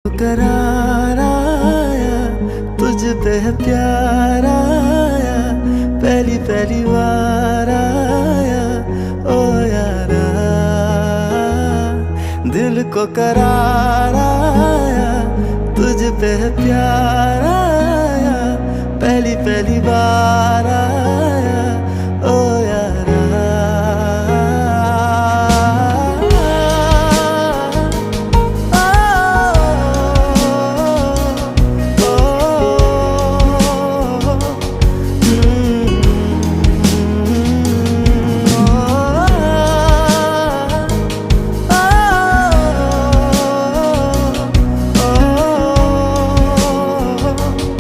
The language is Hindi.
करार आया, तुझ पे है प्यार आया, पहली पहली बार आया ओ यारा। दिल को करार आया, तुझ पे है प्यार आया, पहली पहली बार आया